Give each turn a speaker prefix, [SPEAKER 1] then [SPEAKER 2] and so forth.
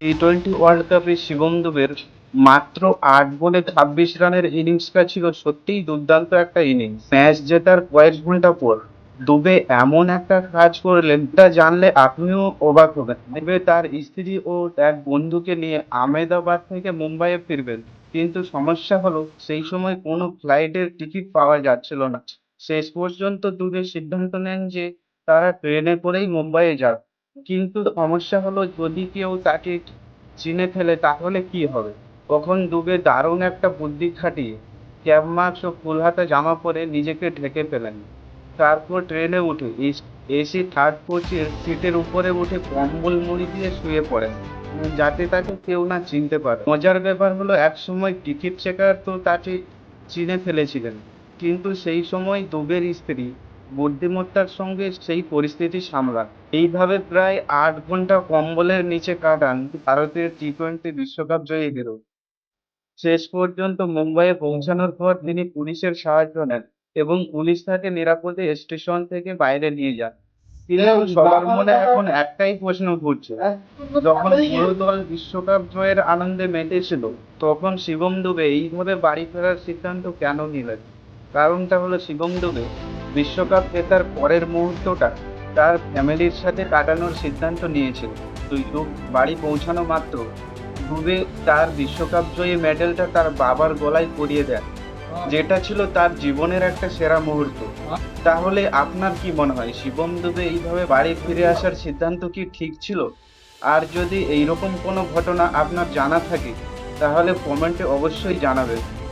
[SPEAKER 1] T twenty world কাপে শিবম দুবের মাত্র ৮ বলে ২৬ রানের ইনিংসটা ছিল সত্যিই দুর্দান্ত একটা ইনিংস। ম্যাচ জেতার কয়েক ঘন্টা পর দুবে এমন একটা কাজ করলেন, তা জানলে আপনিও অবাক হবেন। দুবে তার স্ত্রী ও এক বন্ধুকে নিয়ে আহমেদাবাদ থেকে মুম্বাইয়ে ফিরবেন, কিন্তু সমস্যা হলো সেই সময় কোনো ফ্লাইটের টিকিট পাওয়া যাচ্ছিল না। শেষ পর্যন্ত দুবে সিদ্ধান্ত নেন যে তারা ট্রেনে করেই মুম্বাইয়ে যাবে। কিন্তু সমস্যা হলো, যদি কেউ তাকে চিনে ফেলে তাহলে কি হবে? তখন দুবে দারুণ একটা বুদ্ধি খাটিয়ে ক্যাব মাস্ক ও ফুল হাতা জামা পরে নিজেকে ঢেকে ফেলেন। তারপর ট্রেনে উঠে এসি থার্ড কোচের সিটের উপরে উঠে কম্বল মুড়ি দিয়ে শুয়ে পড়েন, যাতে তাকে কেউ না চিনতে পারে। মজার ব্যাপার হলো, একসময় টিকিট চেকার তো তাকে চিনে ফেলেছিলেন, কিন্তু সেই সময় দুবের স্ত্রী বুদ্ধিমত্তার সঙ্গে সেই পরিস্থিতি সামলান। এইভাবে প্রায় ৮ ঘন্টা কম্বলের নিচে কাটান ভারতের টি-টোয়েন্টি বিশ্বকাপ জয়ী হিরো। শেষ পর্যন্ত মুম্বাইয়ে পৌঁছানোর পর তিনি পুলিশের সাহায্য নেন এবং পুলিশ তাকে নিরাপদে স্টেশন থেকে বাইরে নিয়ে যান। কিন্তু সবার মনে এখন একটাই প্রশ্ন ঘুরছে, যখন পুরো দল বিশ্বকাপ জয়ের আনন্দে মেতেছিল, তখন শিবম দুবে এইভাবে বাড়ি ফেরার সিদ্ধান্ত কেন নিলেন? কারণটা হলো, শিবম দুবে বিশ্বকাপ জেতার পরের মুহূর্তটা তার ফ্যামিলির সাথে কাটানোর সিদ্ধান্ত নিয়েছিল। কিন্তু বাড়ি পৌঁছানো মাত্র দুবে তার বিশ্বকাপ জয়ী মেডেলটা তার বাবার গলায় পরিয়ে দেন, যেটা ছিল তার জীবনের একটা সেরা মুহূর্ত। তাহলে আপনার কি মনে হয়, শিবম দুবে এইভাবে বাড়ি ফিরে আসার সিদ্ধান্ত কি ঠিক ছিল? আর যদি এইরকম কোনো ঘটনা আপনার জানা থাকে, তাহলে কমেন্টে অবশ্যই জানাবেন।